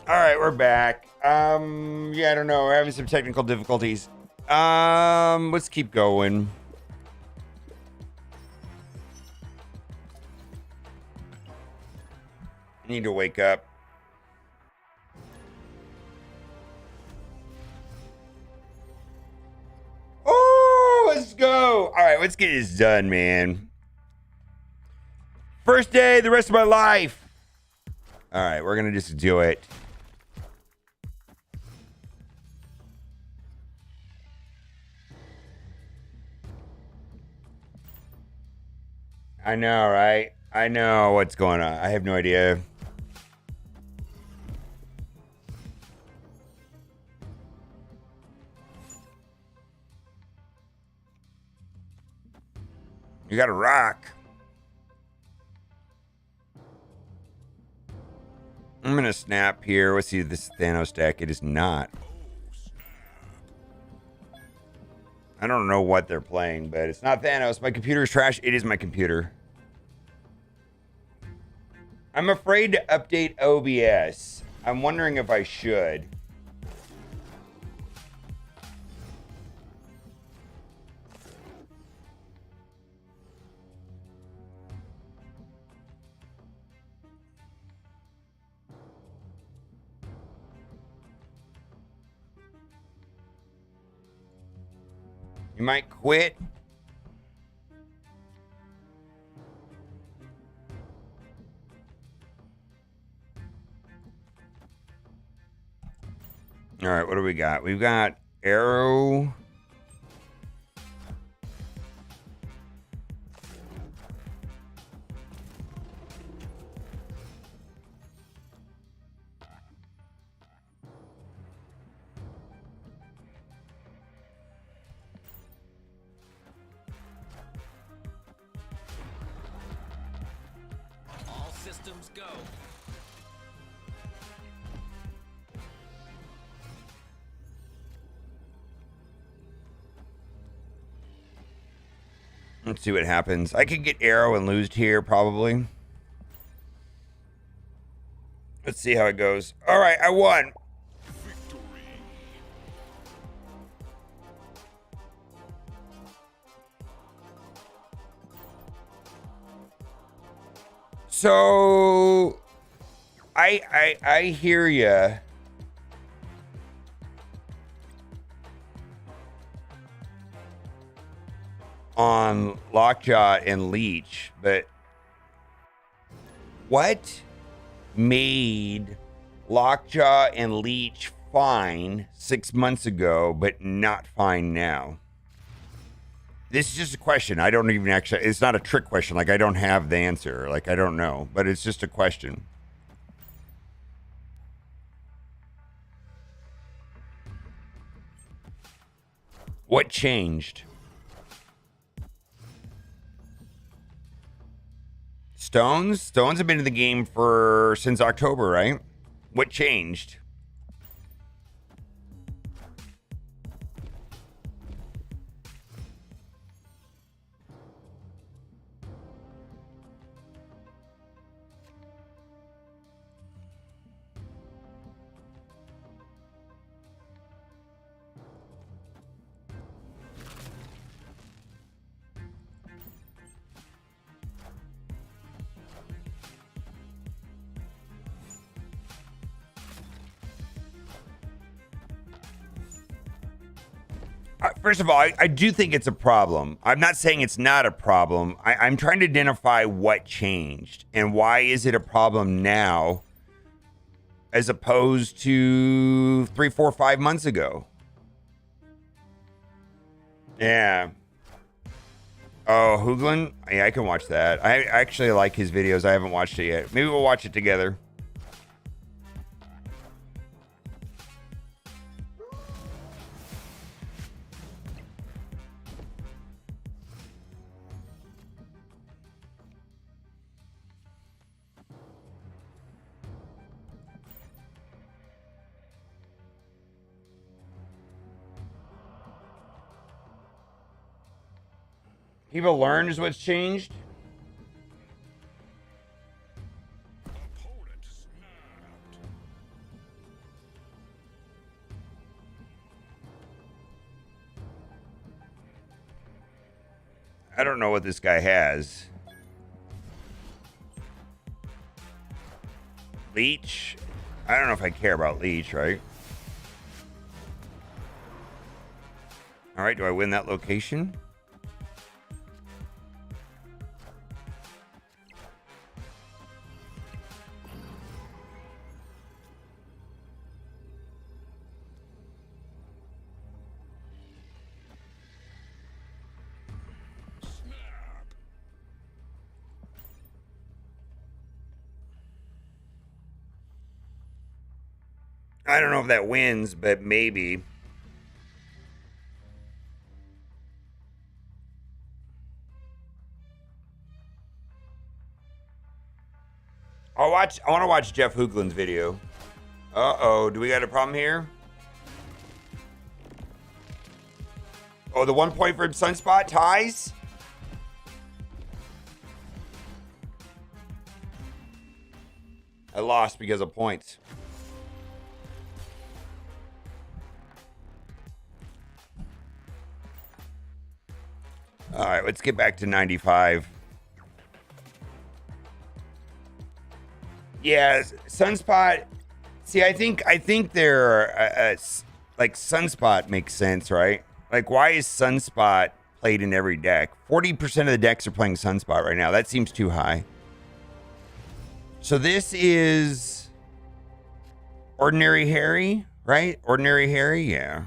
All right, we're back. Yeah, I don't know. We're having some technical difficulties. Let's keep going. I need to wake up. Oh, let's go. All right, let's get this done, man. First day, the rest of my life. All right, we're going to just do it. I know, right? I know what's going on. I have no idea. You got to rock. I'm going to snap here. Let's see this Thanos deck. It is not. I don't know what they're playing, but it's not Thanos. My computer is trash. It is my computer. I'm afraid to update OBS. I'm wondering if I should. You might quit. All right, what do we got? We've got Aero. All systems go. Let's see what happens. I could get Aero and lose here, probably. Let's see how it goes. All right, I won. So, I hear ya. On Lockjaw and Leech, but what made Lockjaw and Leech fine 6 months ago, but not fine now? This is just a question. I don't even actually, it's not a trick question. Like, I don't have the answer. Like, I don't know, but it's just a question. What changed? Stones have been in the game for since October, right? What changed? First of all, I do think it's a problem. I'm not saying it's not a problem. I'm trying to identify what changed and why is it a problem now as opposed to 3, 4, 5 months ago. Yeah. Oh, Hooglin? Yeah, I can watch that. I actually like his videos. I haven't watched it yet. Maybe we'll watch it together. People learn is what's changed. I don't know what this guy has. Leech. I don't know if I care about Leech, right? All right, do I win that location? I don't know if that wins, but maybe. I want to watch Jeff Hoogland's video. Uh-oh, do we got a problem here? Oh, the 1 point for Sunspot ties? I lost because of points. All right, let's get back to 95. Yeah, Sunspot. See, I think they're like Sunspot makes sense, right? Like, why is Sunspot played in every deck? 40% of the decks are playing Sunspot right now. That seems too high. So this is Ordinary Harry, right? Ordinary Harry, yeah.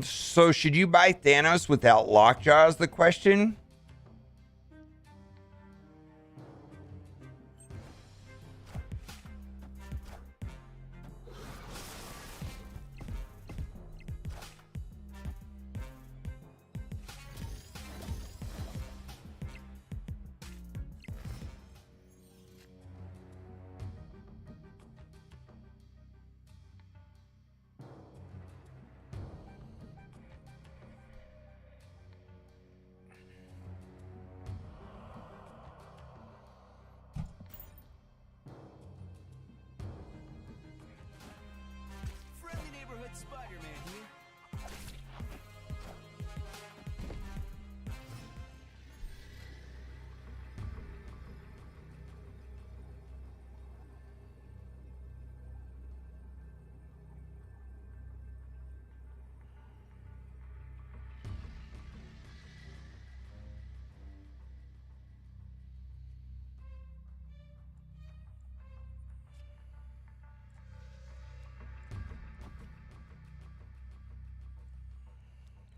So should you buy Thanos without Lockjaw is the question?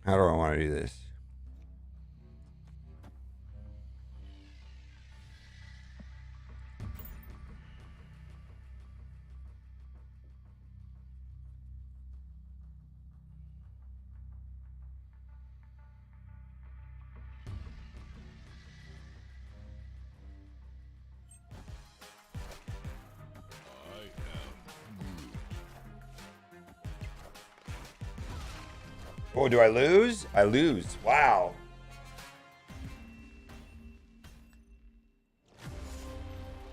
How do I want to do this? Oh, do I lose? I lose. Wow.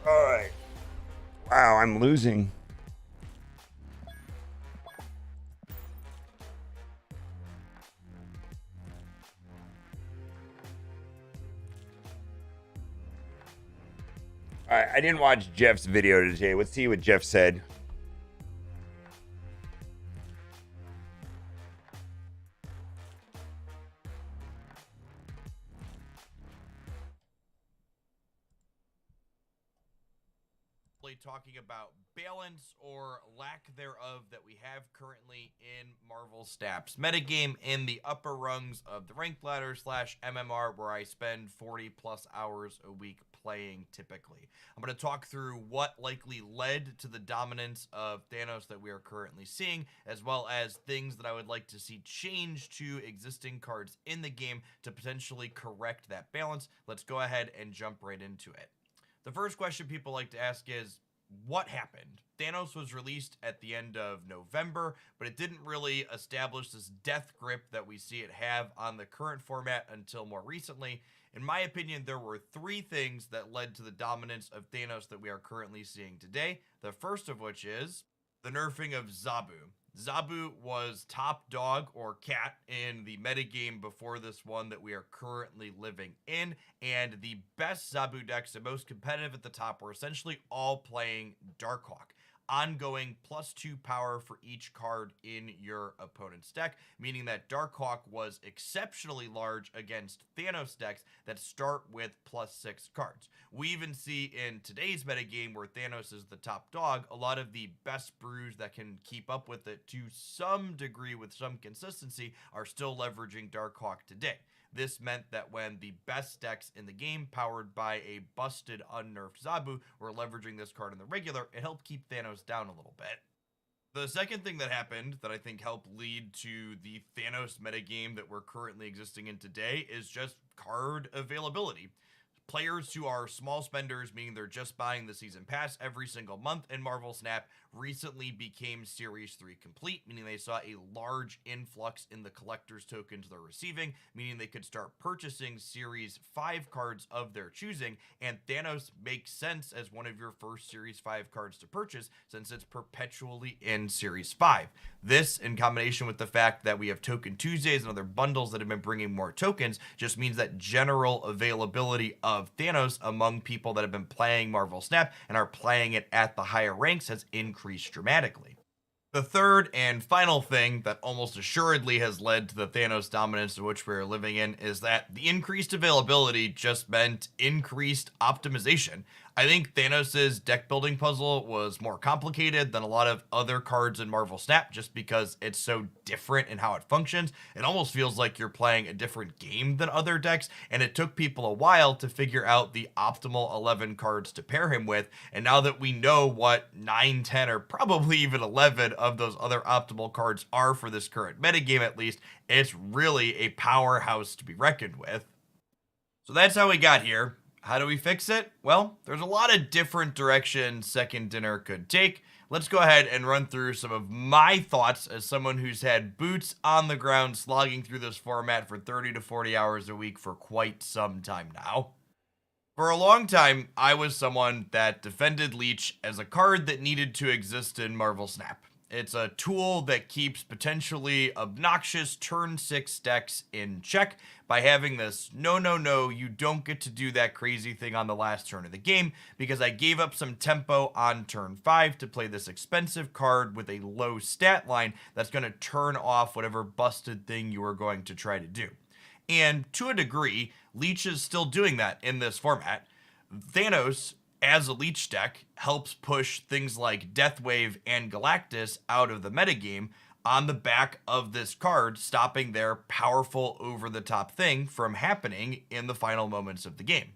All right. Wow, I'm losing. All right, I didn't watch Jeff's video today. Let's see what Jeff said. Talking about balance or lack thereof that we have currently in Marvel Snap's metagame in the upper rungs of the rank ladder / MMR, where I spend 40 plus hours a week playing typically. I'm going to talk through what likely led to the dominance of Thanos that we are currently seeing, as well as things that I would like to see change to existing cards in the game to potentially correct that balance. Let's go ahead and jump right into it. The first question people like to ask is, what happened? Thanos was released at the end of November, but it didn't really establish this death grip that we see it have on the current format until more recently. In my opinion, there were three things that led to the dominance of Thanos that we are currently seeing today. The first of which is the nerfing of Zabu. Zabu was top dog or cat in the metagame before this one that we are currently living in, and the best Zabu decks, the most competitive at the top, were essentially all playing Darkhawk. Ongoing +2 power for each card in your opponent's deck, meaning that Darkhawk was exceptionally large against Thanos decks that start with +6 cards. We even see in today's metagame, where Thanos is the top dog, a lot of the best brews that can keep up with it to some degree with some consistency are still leveraging Darkhawk today. This meant that when the best decks in the game, powered by a busted unnerfed Zabu, were leveraging this card in the regular, it helped keep Thanos down a little bit. The second thing that happened that I think helped lead to the Thanos metagame that we're currently existing in today is just card availability. Players who are small spenders, meaning they're just buying the season pass every single month in Marvel Snap, recently became Series 3 complete, meaning they saw a large influx in the collector's tokens they're receiving, meaning they could start purchasing Series 5 cards of their choosing, and Thanos makes sense as one of your first Series 5 cards to purchase since it's perpetually in Series 5. This, in combination with the fact that we have Token Tuesdays and other bundles that have been bringing more tokens, just means that general availability of Thanos among people that have been playing Marvel Snap and are playing it at the higher ranks has increased dramatically. The third and final thing that almost assuredly has led to the Thanos dominance of which we're living in is that the increased availability just meant increased optimization. I think Thanos' deck building puzzle was more complicated than a lot of other cards in Marvel Snap just because it's so different in how it functions. It almost feels like you're playing a different game than other decks, and it took people a while to figure out the optimal 11 cards to pair him with, and now that we know what 9, 10, or probably even 11 of those other optimal cards are for this current metagame at least, it's really a powerhouse to be reckoned with. So that's how we got here. How do we fix it? Well, there's a lot of different directions Second Dinner could take. Let's go ahead and run through some of my thoughts as someone who's had boots on the ground slogging through this format for 30 to 40 hours a week for quite some time now. For a long time, I was someone that defended Leech as a card that needed to exist in Marvel Snap. It's a tool that keeps potentially obnoxious turn 6 decks in check by having this, no, you don't get to do that crazy thing on the last turn of the game because I gave up some tempo on turn 5 to play this expensive card with a low stat line that's going to turn off whatever busted thing you are going to try to do. And to a degree, Leech is still doing that in this format. Thanos, as a Leech deck, helps push things like Deathwave and Galactus out of the metagame on the back of this card, stopping their powerful over-the-top thing from happening in the final moments of the game.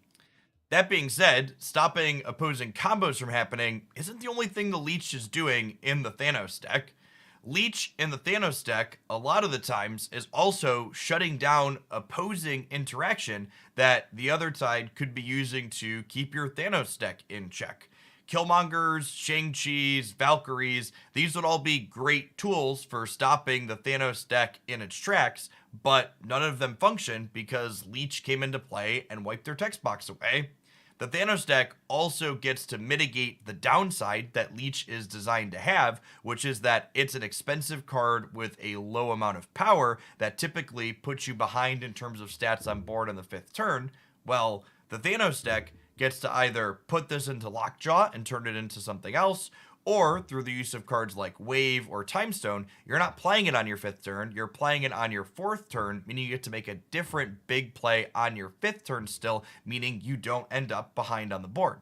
That being said, stopping opposing combos from happening isn't the only thing the Leech is doing in the Thanos deck. Leech in the Thanos deck, a lot of the times, is also shutting down opposing interaction that the other side could be using to keep your Thanos deck in check. Killmongers, Shang-Chi's, Valkyries, these would all be great tools for stopping the Thanos deck in its tracks, but none of them function because Leech came into play and wiped their text box away. The Thanos deck also gets to mitigate the downside that Leech is designed to have, which is that it's an expensive card with a low amount of power that typically puts you behind in terms of stats on board on the 5th turn. Well, the Thanos deck gets to either put this into Lockjaw and turn it into something else, or through the use of cards like Wave or Timestone, you're not playing it on your 5th turn, you're playing it on your 4th turn, meaning you get to make a different big play on your 5th turn still, meaning you don't end up behind on the board.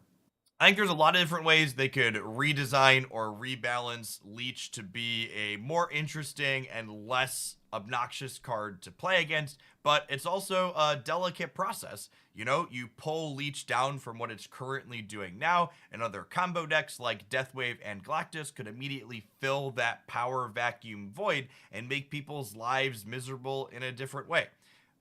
I think there's a lot of different ways they could redesign or rebalance Leech to be a more interesting and less obnoxious card to play against, but it's also a delicate process. You know, you pull Leech down from what it's currently doing now, and other combo decks like Deathwave and Galactus could immediately fill that power vacuum void and make people's lives miserable in a different way.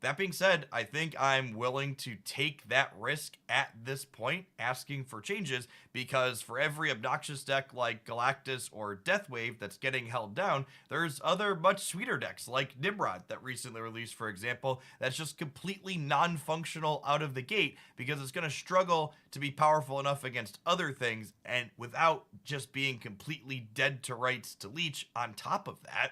That being said, I think I'm willing to take that risk at this point, asking for changes, because for every obnoxious deck like Galactus or Deathwave that's getting held down, there's other much sweeter decks like Nimrod that recently released, for example, that's just completely non-functional out of the gate because it's going to struggle to be powerful enough against other things and without just being completely dead to rights to Leech on top of that.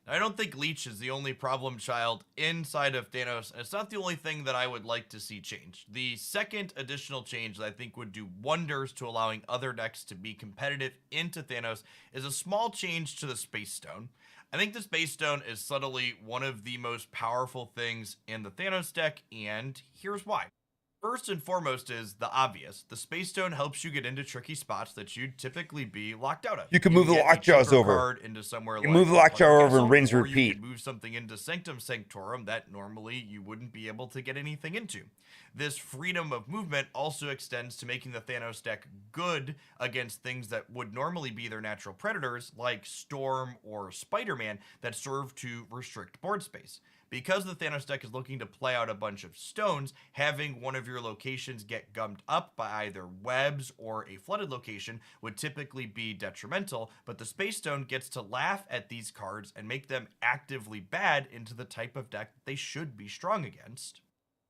I don't think Leech is the only problem child inside of Thanos, and it's not the only thing that I would like to see change. The second additional change that I think would do wonders to allowing other decks to be competitive into Thanos is a small change to the Space Stone. I think the Space Stone is subtly one of the most powerful things in the Thanos deck, and here's why. First and foremost is the obvious. The Space Stone helps you get into tricky spots that you'd typically be locked out of. You can move the Lockjaws over. Card into somewhere you like move the Lockjaw over and rinse or repeat. You can move something into Sanctum Sanctorum that normally you wouldn't be able to get anything into. This freedom of movement also extends to making the Thanos deck good against things that would normally be their natural predators, like Storm or Spider-Man, that serve to restrict board space. Because the Thanos deck is looking to play out a bunch of stones, having one of your locations get gummed up by either webs or a flooded location would typically be detrimental, but the Space Stone gets to laugh at these cards and make them actively bad into the type of deck that they should be strong against.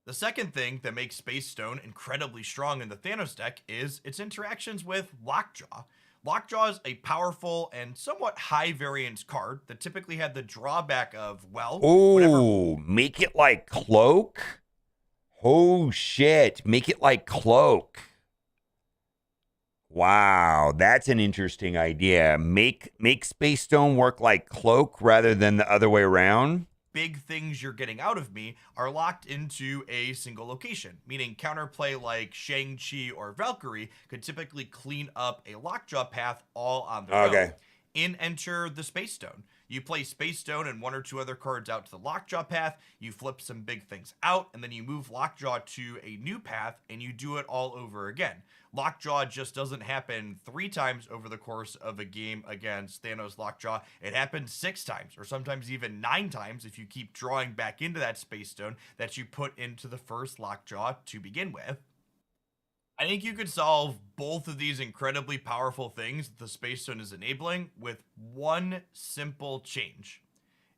The second thing that makes Space Stone incredibly strong in the Thanos deck is its interactions with Lockjaw. Lockjaw is a powerful and somewhat high variance card that typically had the drawback of, well, oh, make it like Cloak? Oh shit, make it like Cloak. Wow, that's an interesting idea. Make Space Stone work like Cloak rather than the other way around. Big things you're getting out of me are locked into a single location, meaning counterplay like Shang-Chi or Valkyrie could typically clean up a Lockjaw path all on their own. In enter the Space Stone. You play Space Stone and one or two other cards out to the Lockjaw path, you flip some big things out, and then you move Lockjaw to a new path, and you do it all over again. Lockjaw just doesn't happen 3 times over the course of a game against Thanos Lockjaw. It happens 6 times, or sometimes even 9 times if you keep drawing back into that Space Stone that you put into the first Lockjaw to begin with. I think you could solve both of these incredibly powerful things that the Space Stone is enabling with one simple change.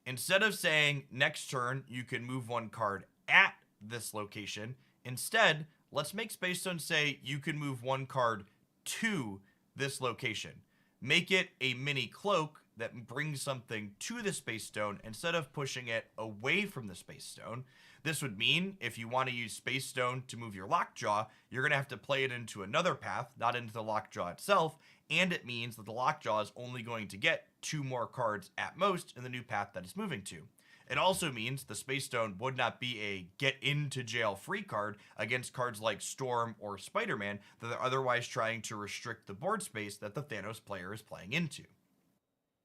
Instead of saying next turn you can move one card at this location, instead, let's make Space Stone say you can move one card to this location. Make it a mini cloak that brings something to the Space Stone instead of pushing it away from the Space Stone. This would mean if you want to use Space Stone to move your Lockjaw, you're going to have to play it into another path, not into the Lockjaw itself, and it means that the Lockjaw is only going to get 2 more cards at most in the new path that it's moving to. It also means the Space Stone would not be a get into jail free card against cards like Storm or Spider-Man that are otherwise trying to restrict the board space that the Thanos player is playing into.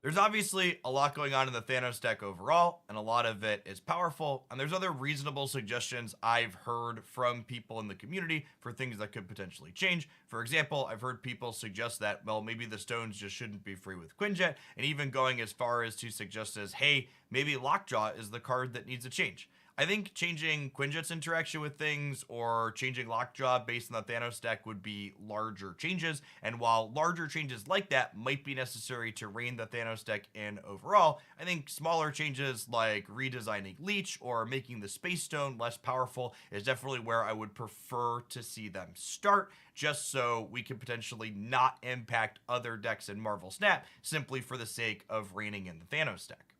There's obviously a lot going on in the Thanos deck overall, and a lot of it is powerful, and there's other reasonable suggestions I've heard from people in the community for things that could potentially change. For example, I've heard people suggest that, well, maybe the stones just shouldn't be free with Quinjet, and even going as far as to suggest as, hey, maybe Lockjaw is the card that needs a change. I think changing Quinjet's interaction with things or changing Lockjaw based on the Thanos deck would be larger changes, and while larger changes like that might be necessary to rein the Thanos deck in overall, I think smaller changes like redesigning Leech or making the Space Stone less powerful is definitely where I would prefer to see them start, just so we can potentially not impact other decks in Marvel Snap simply for the sake of reining in the Thanos deck.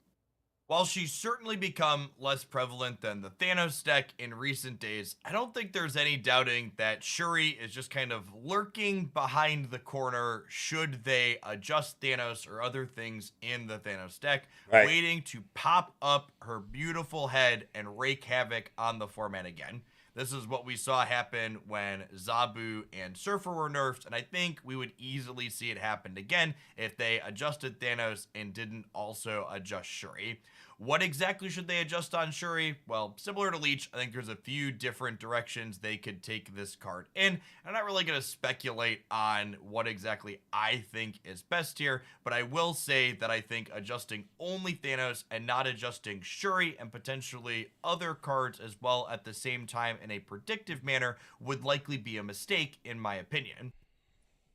While she's certainly become less prevalent than the Thanos deck in recent days, I don't think there's any doubting that Shuri is just kind of lurking behind the corner should they adjust Thanos or other things in the Thanos deck, Right. waiting to pop up her beautiful head and wreak havoc on the format again. This is what we saw happen when Zabu and Surfer were nerfed, and I think we would easily see it happen again if they adjusted Thanos and didn't also adjust Shuri. What exactly should they adjust on Shuri? Well, similar to Leech, I think there's a few different directions they could take this card in. I'm not really going to speculate on what exactly I think is best here, but I will say that I think adjusting only Thanos and not adjusting Shuri and potentially other cards as well at the same time in a predictive manner would likely be a mistake, in my opinion.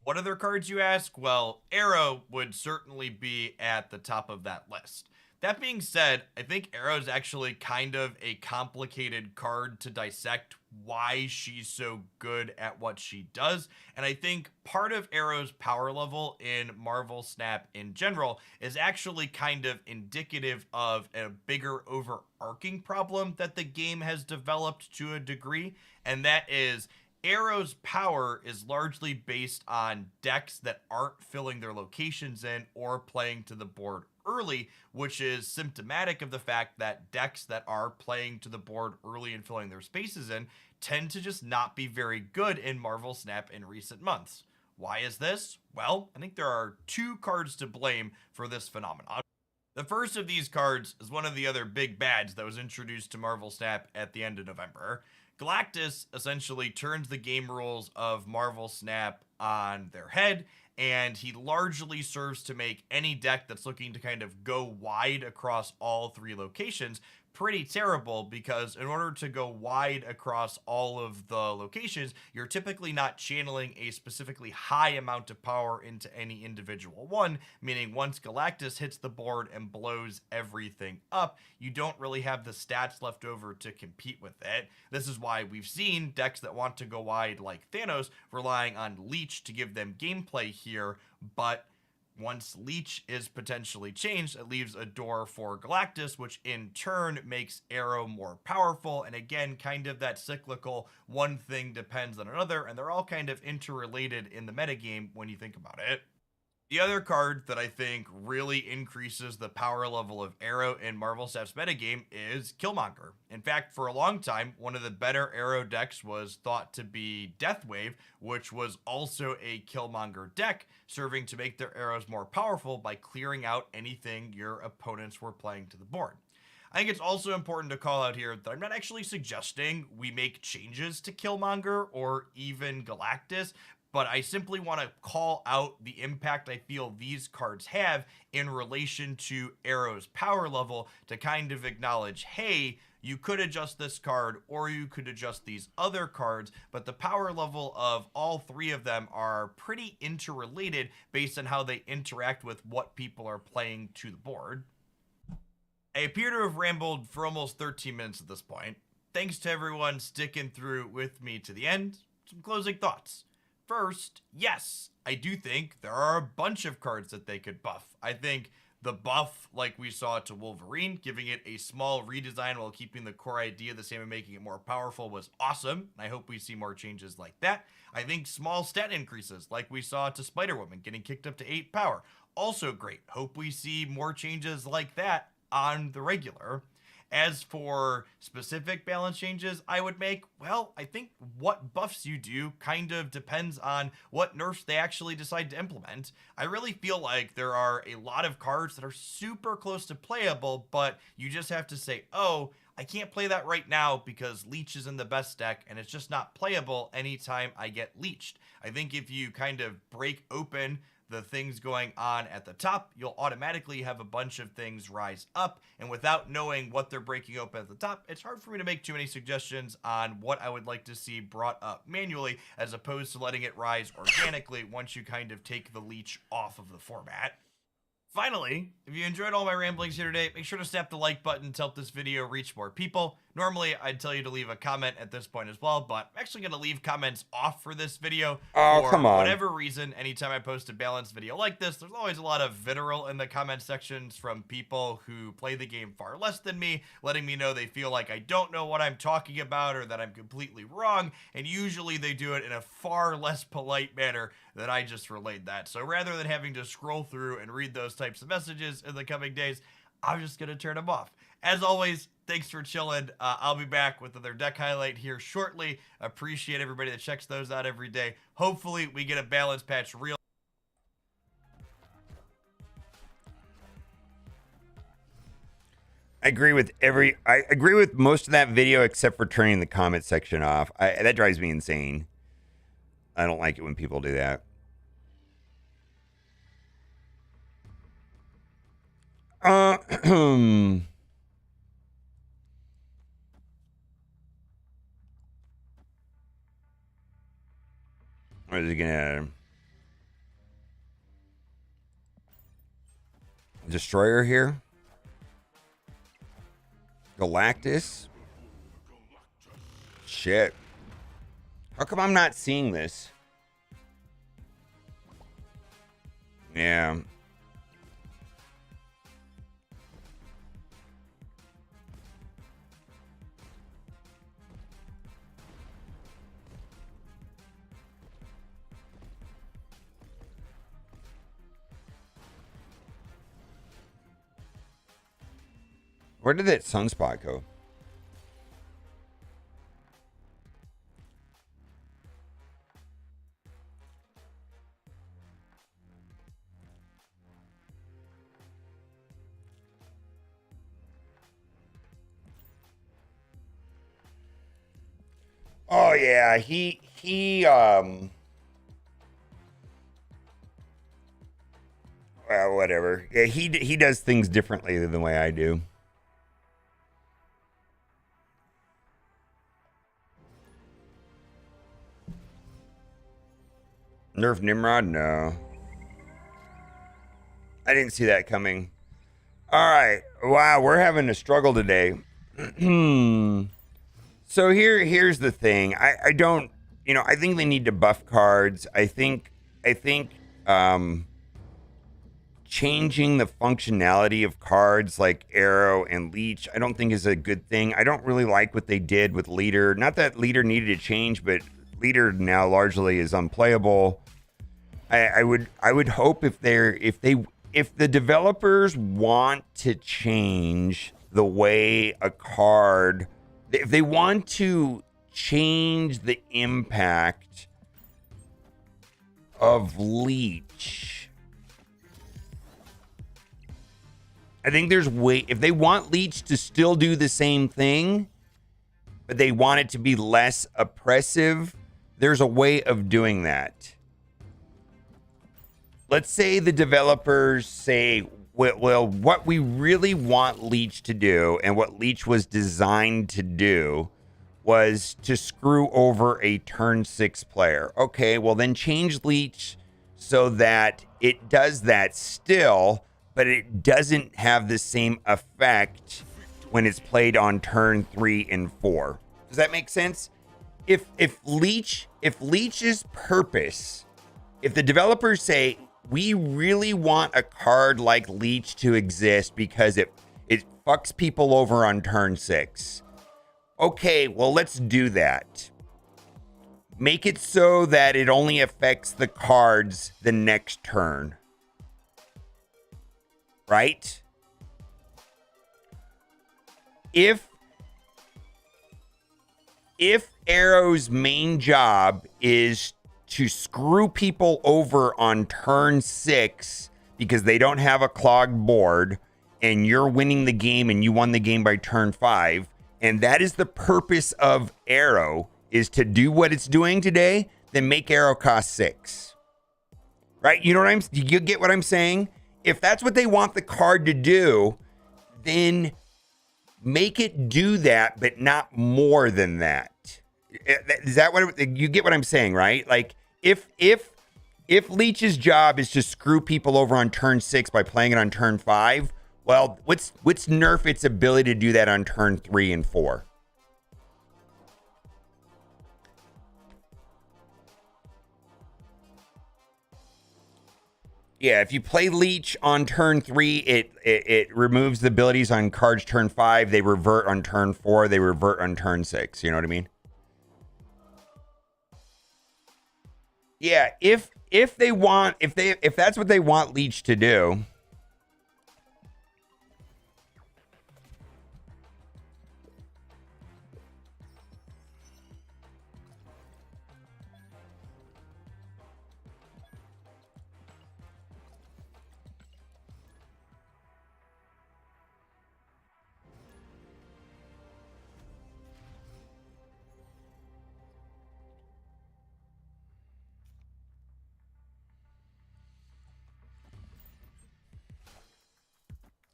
What other cards, you ask? Well, Aero would certainly be at the top of that list. That being said, I think Aero is actually kind of a complicated card to dissect why she's so good at what she does. And I think part of Aero's power level in Marvel Snap in general is actually kind of indicative of a bigger overarching problem that the game has developed to a degree. And that is Arrow's power is largely based on decks that aren't filling their locations in or playing to the board early, which is symptomatic of the fact that decks that are playing to the board early and filling their spaces in tend to just not be very good in Marvel Snap in recent months. Why is this? Well, I think there are two cards to blame for this phenomenon. The first of these cards is one of the other big bads that was introduced to Marvel Snap at the end of November. Galactus essentially turns the game rules of Marvel Snap on their head, and he largely serves to make any deck that's looking to kind of go wide across all three locations pretty terrible, because in order to go wide across all of the locations, you're typically not channeling a specifically high amount of power into any individual one, meaning once Galactus hits the board and blows everything up, you don't really have the stats left over to compete with it. This is why we've seen decks that want to go wide like Thanos relying on Leech to give them gameplay here, but once Leech is potentially changed, it leaves a door for Galactus, which in turn makes Aero more powerful. And again, kind of that cyclical one thing depends on another, and they're all kind of interrelated in the metagame when you think about it. The other card that I think really increases the power level of Aero in Marvel Snap's metagame is Killmonger. In fact, for a long time, one of the better Aero decks was thought to be Deathwave, which was also a Killmonger deck, serving to make their arrows more powerful by clearing out anything your opponents were playing to the board. I think it's also important to call out here that I'm not actually suggesting we make changes to Killmonger or even Galactus, but I simply want to call out the impact I feel these cards have in relation to Arrow's power level to kind of acknowledge, hey, you could adjust this card or you could adjust these other cards, but the power level of all three of them are pretty interrelated based on how they interact with what people are playing to the board. I appear to have rambled for almost 13 minutes at this point. Thanks to everyone sticking through with me to the end. Some closing thoughts. First, yes, I do think there are a bunch of cards that they could buff. I think the buff, like we saw to Wolverine, giving it a small redesign while keeping the core idea the same and making it more powerful, was awesome. I hope we see more changes like that. I think small stat increases, like we saw to Spider-Woman, getting kicked up to 8 power, also great. Hope we see more changes like that on the regular. As for specific balance changes I would make, well, I think what buffs you do kind of depends on what nerfs they actually decide to implement. I really feel like there are a lot of cards that are super close to playable, but you just have to say, oh, I can't play that right now because Leech is in the best deck and it's just not playable anytime I get leeched. I think if you kind of break open the things going on at the top, you'll automatically have a bunch of things rise up, and without knowing what they're breaking open at the top, it's hard for me to make too many suggestions on what I would like to see brought up manually, as opposed to letting it rise organically once you kind of take the leech off of the format. Finally, if you enjoyed all my ramblings here today, make sure to snap the like button to help this video reach more people. Normally, I'd tell you to leave a comment at this point as well, but I'm actually going to leave comments off for this video. Oh, for come on. whatever reason, anytime I post a balanced video like this, there's always a lot of vitriol in the comment sections from people who play the game far less than me, letting me know they feel like I don't know what I'm talking about or that I'm completely wrong, and usually they do it in a far less polite manner than I just relayed that. So rather than having to scroll through and read those types of messages in the coming days, I'm just going to turn them off. As always, thanks for chilling. I'll be back with another deck highlight here shortly. Appreciate everybody that checks those out every day. Hopefully, we get a balance patch real. I agree with most of that video except for turning the comment section off. That drives me insane. I don't like it when people do that. What is he gonna Destroyer here? Galactus? Shit. How come I'm not seeing this? Yeah. Where did that Sunspot go? Oh yeah, well, whatever. Yeah, he does things differently than the way I do. Nerf Nimrod? No. I didn't see that coming. All right. Wow, we're having a struggle today. So here's the thing. I don't, I think they need to buff cards. I think changing the functionality of cards like Aero and Leech, I don't think is a good thing. I don't really like what they did with Leader. Not that Leader needed to change, but Leader now largely is unplayable. I would hope if the developers want to change the way a card, if they want to change the impact of Leech, I think there's if they want Leech to still do the same thing, but they want it to be less oppressive, there's a way of doing that. Let's say the developers say, well, what we really want Leech to do and what Leech was designed to do was to screw over a turn 6 player. Okay, well then change Leech so that it does that still, but it doesn't have the same effect when it's played on turn 3 and 4. Does that make sense? If Leech's purpose, if the developers say, we really want a card like Leech to exist because it fucks people over on turn 6. Okay, well, let's do that. Make it so that it only affects the cards the next turn. Right? If Aero's main job is to screw people over on turn 6 because they don't have a clogged board and you're winning the game and you won the game by turn 5, and that is the purpose of Aero, is to do what it's doing today, then make Aero cost 6. Right? You get what I'm saying? If that's what they want the card to do, then make it do that, but not more than that. Is that what you get what I'm saying, right? Like if if Leech's job is to screw people over on turn 6 by playing it on turn 5, well, let's nerf its ability to do that on turn 3 and 4. Yeah, if you play Leech on turn 3, it removes the abilities on cards turn 5. They revert on turn 4. They revert on turn 6. You know what I mean? Yeah, if that's what they want Leech to do.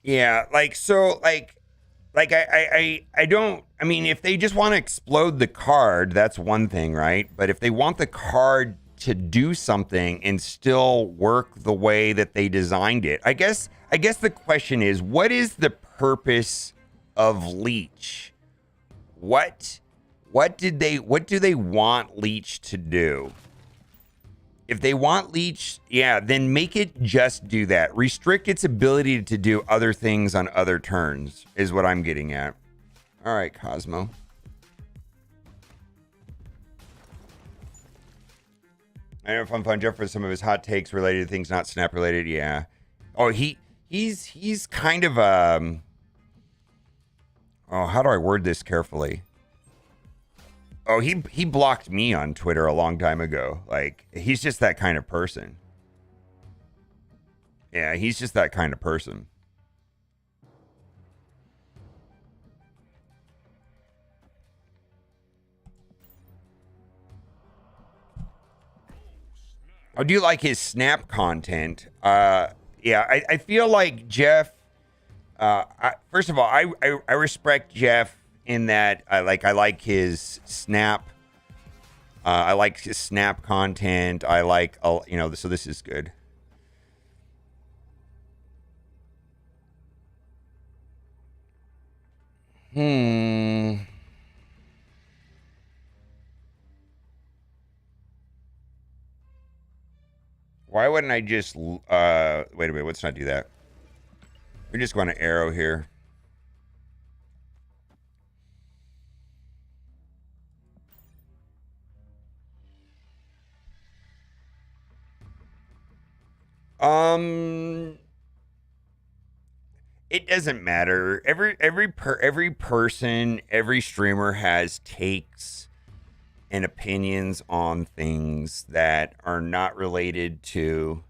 Yeah, I don't, I mean, if they just want to explode the card, that's one thing, right? But if they want the card to do something and still work the way that they designed it, I guess the question is, what is the purpose of Leech? What do they want Leech to do? If they want Leech, yeah, then make it just do that. Restrict its ability to do other things on other turns, is what I'm getting at. All right, Cosmo. I know Fun Jeff for some of his hot takes related to things not Snap related. Yeah. Oh, he's kind of oh, how do I word this carefully? Oh, he blocked me on Twitter a long time ago. Like, he's just that kind of person. Yeah, he's just that kind of person. I do like his Snap content. Yeah, I feel like Jeff. First of all, I respect Jeff in that I like his Snap. I like his Snap content. I like, you know, so this is good. Why wouldn't I just wait a minute, let's not do that. We're just going to Aero here. It doesn't matter. Every person, every streamer has takes and opinions on things that are not related to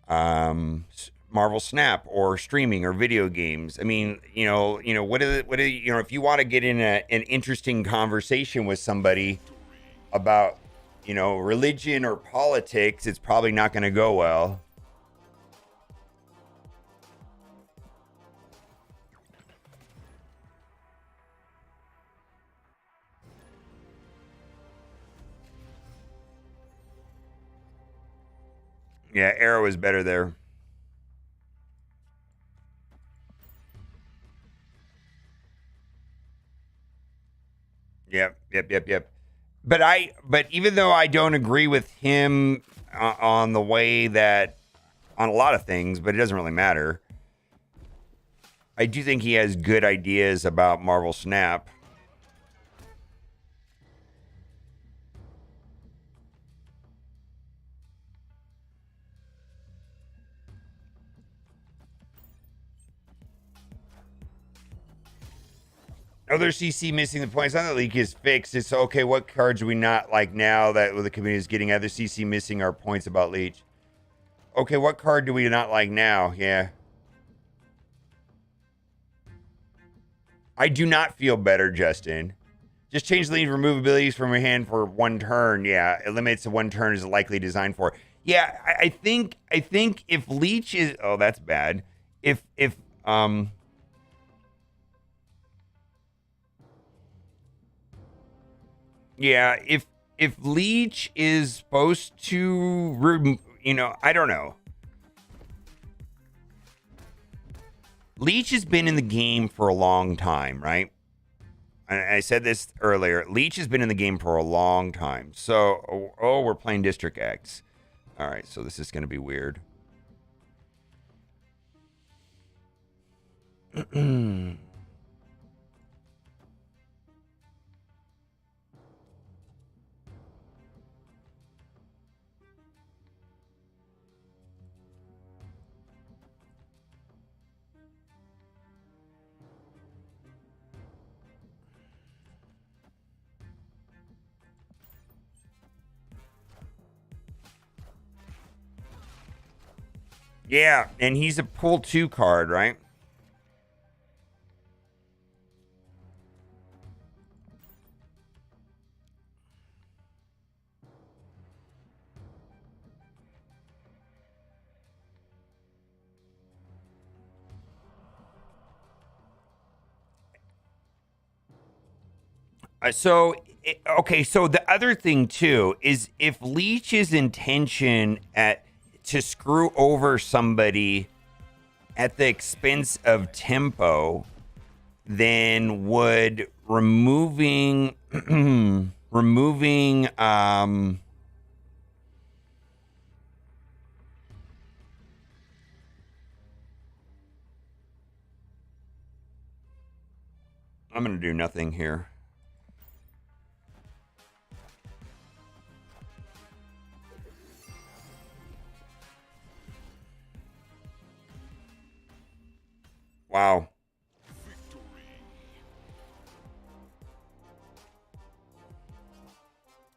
Marvel Snap or streaming or video games. I mean, what if you want to get in an interesting conversation with somebody about, religion or politics, it's probably not going to go well. Yeah, Aero is better there. Yep. But even though I don't agree with him on the way that, on a lot of things, but it doesn't really matter. I do think he has good ideas about Marvel Snap. Other CC missing the points. Not that leak is fixed. It's okay. What cards do we not like now that the community is getting? Other CC missing our points about Leech. Okay, what card do we not like now? Yeah. I do not feel better, Justin. Just change the lead, remove abilities from your hand for one turn. Yeah, it limits to one turn is likely designed for. Yeah, I think if Leech is, oh, that's bad. Yeah, if Leech is supposed to, I don't know. Leech has been in the game for a long time, right? I said this earlier. Leech has been in the game for a long time. So, we're playing District X. All right, so this is going to be weird. Yeah, and he's a pull 2 card, right? So the other thing too is if Leech's intention to screw over somebody at the expense of tempo, then would removing I'm gonna do nothing here. Wow.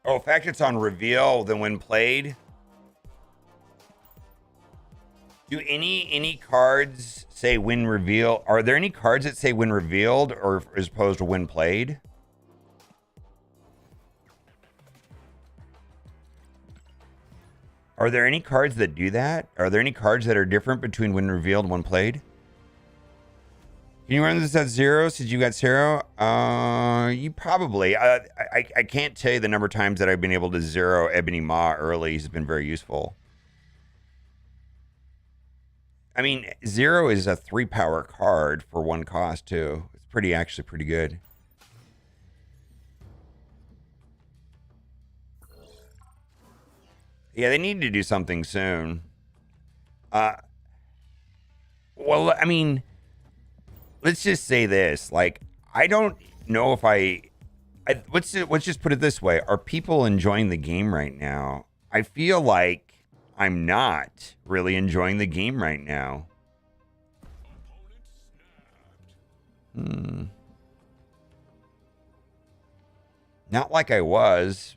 Oh, in fact, it's on reveal than when played. Do any cards say when reveal? Are there any cards that say when revealed or as opposed to when played? Are there any cards that do that? Are there any cards that are different between when revealed and when played? Can you run this at 0 since you got 0? You probably. I can't tell you the number of times that I've been able to 0 Ebony Maw early. Has been very useful. I mean, 0 is a 3-power card for 1 cost too. It's actually pretty good. Yeah, they need to do something soon. Well, I mean, let's just say this. Like, I don't know if let's just put it this way. Are people enjoying the game right now? I feel like I'm not really enjoying the game right now. Not like I was.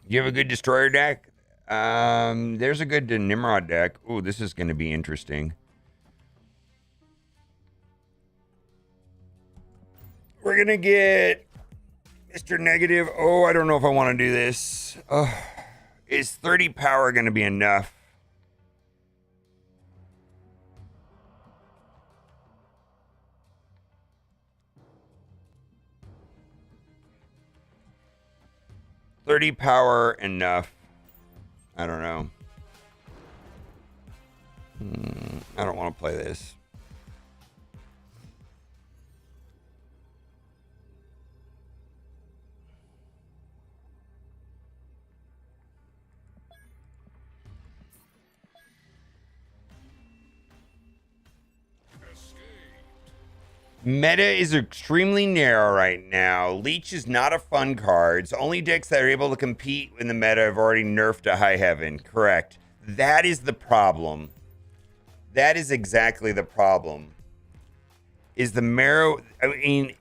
You have a good destroyer deck? There's a good Nimrod deck. Ooh, this is going to be interesting. We're going to get Mr. Negative. Oh, I don't know if I want to do this. Is 30 power going to be enough? $30 power enough? I don't know. I don't want to play this. Meta is extremely narrow right now. Leech is not a fun card. So only decks that are able to compete in the meta have already nerfed to High Heaven. Correct. That is the problem. That is exactly the problem. Is the marrow... I mean...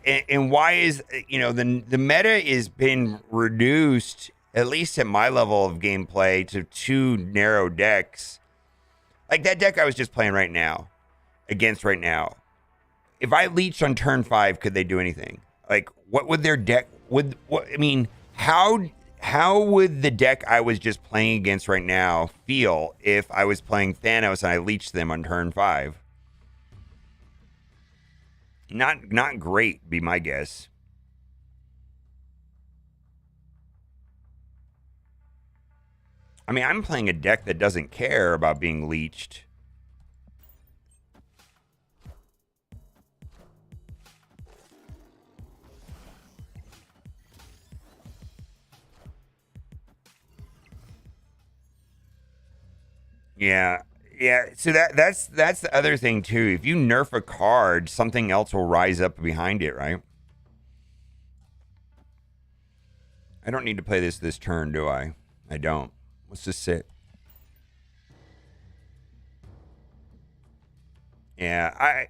And why is... the meta has been reduced, at least at my level of gameplay, to 2 narrow decks. Like that deck I was just playing right now. Against right now. If I leached on turn 5, could they do anything? Like, what would their deck... How would the deck I was just playing against right now feel if I was playing Thanos and I leached them on turn 5? Not great, be my guess. I mean, I'm playing a deck that doesn't care about being leeched. Yeah. Yeah, so that's the other thing too. If you nerf a card, something else will rise up behind it, right? I don't need to play this turn, do I? I don't. Let's just sit. I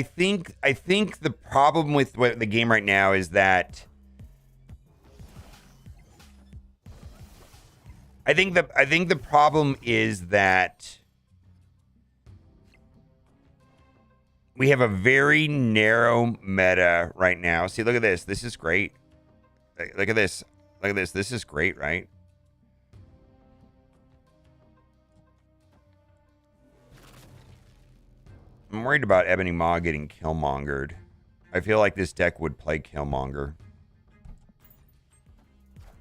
think the problem with the game right now is that I think the problem is that we have a very narrow meta right now. See, look at this. This is great. Look at this. Look at this. This is great, right? I'm worried about Ebony Maw getting Killmongered. I feel like this deck would play Killmonger.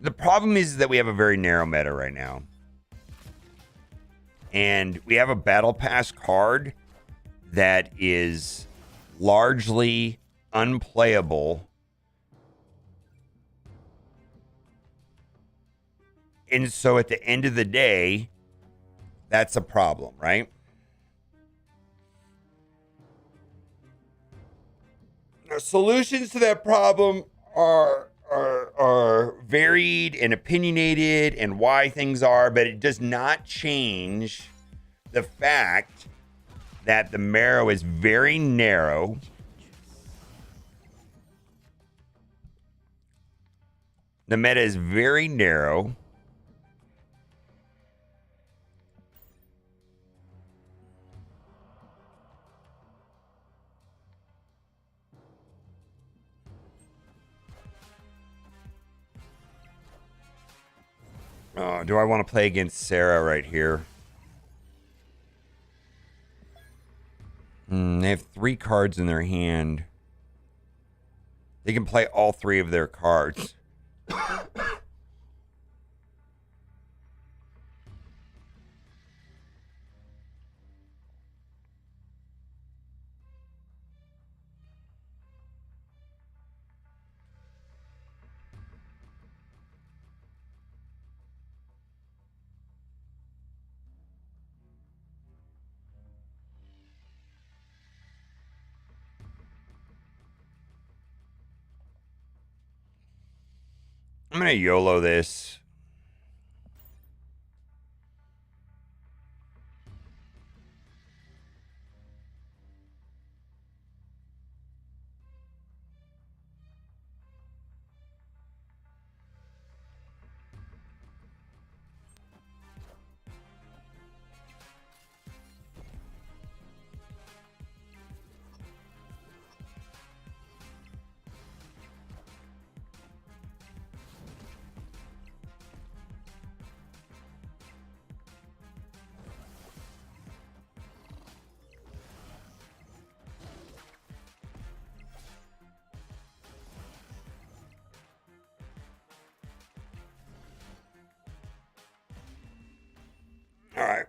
The problem is that we have a very narrow meta right now. And we have a Battle Pass card that is largely unplayable. And so at the end of the day, that's a problem, right? Now, solutions to that problem are varied and opinionated and why things are, but it does not change the fact that the marrow is very narrow. The meta is very narrow. Oh, do I want to play against Sarah right here? They have 3 cards in their hand. They can play all 3 of their cards. I'm going to YOLO this. All right.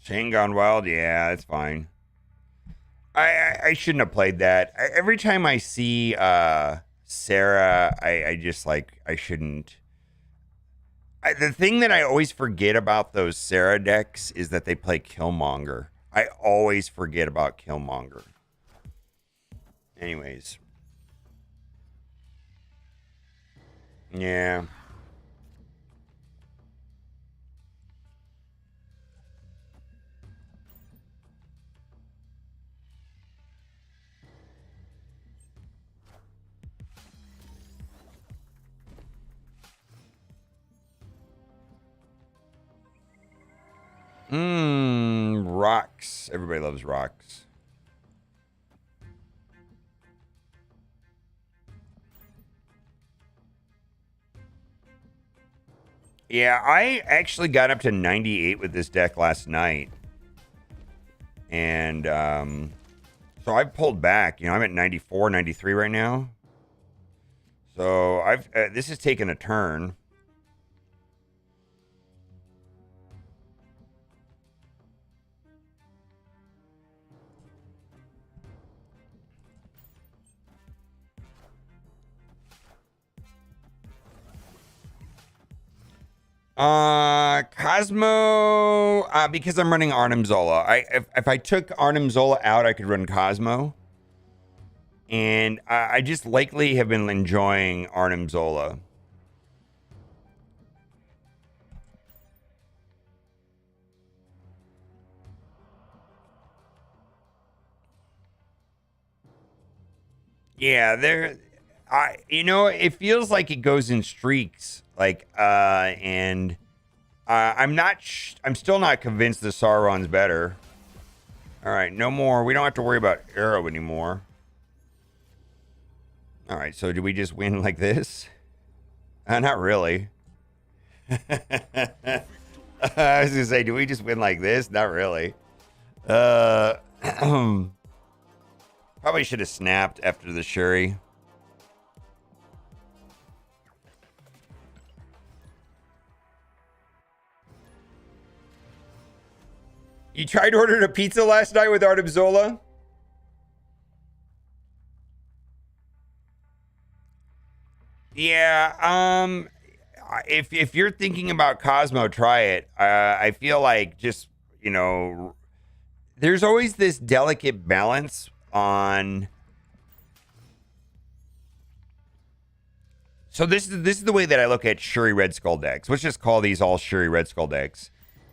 Shane Gone Wild? Yeah, it's fine. I shouldn't have played that. Every time I see Sarah, I just like, I shouldn't. The thing that I always forget about those Sarah decks is that they play Killmonger. I always forget about Killmonger. Anyways. Yeah. rocks. Everybody loves rocks. Yeah, I actually got up to 98 with this deck last night. And so I've pulled back. You know, I'm at 94, 93 right now. So this has taken a turn. Cosmo, because I'm running Arnim Zola. If I took Arnim Zola out, I could run Cosmo. And I just lately have been enjoying Arnim Zola. Yeah, you know, it feels like it goes in streaks. Like, and I'm still not convinced the Sauron's better. All right, no more. We don't have to worry about Aero anymore. All right, so do we just win like this? Not really. I was gonna say, do we just win like this? Not really. Probably should have snapped after the Shuri. You tried ordering a pizza last night with Arnim Zola? Yeah, if you're thinking about Cosmo, try it. I feel like just, you know, there's always this delicate balance on. So this is the way that I look at Shuri Red Skull decks. Let's just call these all Shuri Red Skull decks.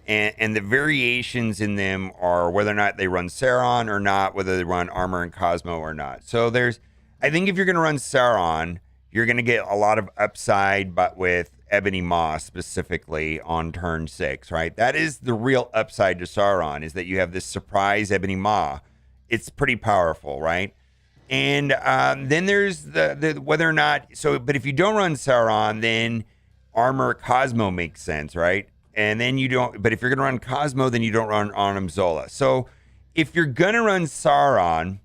And the variations in them are whether or not they run Sauron or not, whether they run Armor and Cosmo or not. So I think if you're going to run Sauron, you're going to get a lot of upside, but with Ebony Maw specifically on turn 6, right? That is the real upside to Sauron, is that you have this surprise Ebony Maw. It's pretty powerful, right? And then there's the whether or not, but if you don't run Sauron, then Armor Cosmo makes sense, right? And then you don't, but if you're going to run Cosmo, then you don't run Arnim Zola. So if you're going to run Sauron,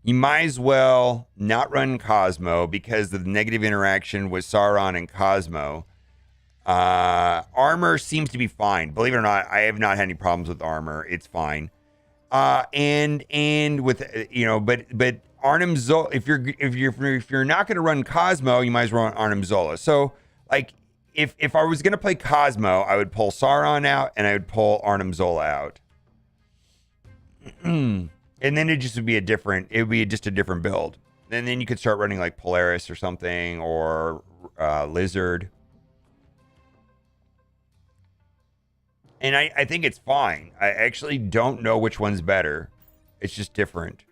you might as well not run Cosmo because of the negative interaction with Sauron and Cosmo. Armor seems to be fine. Believe it or not, I have not had any problems with Armor. It's fine. And with, you know, but Arnim Zola, if you're not going to run Cosmo, you might as well run Arnim Zola. So like, if I was going to play Cosmo, I would pull Sauron out and I would pull Arnim Zola out. And then it just would be just a different build. And then you could start running like Polaris or something, or Lizard. And I think it's fine. I actually don't know which one's better. It's just different.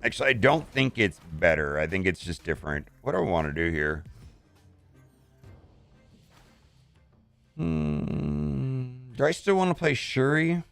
Actually, I don't think it's better. I think it's just different. What do I want to do here? Do I still want to play Shuri?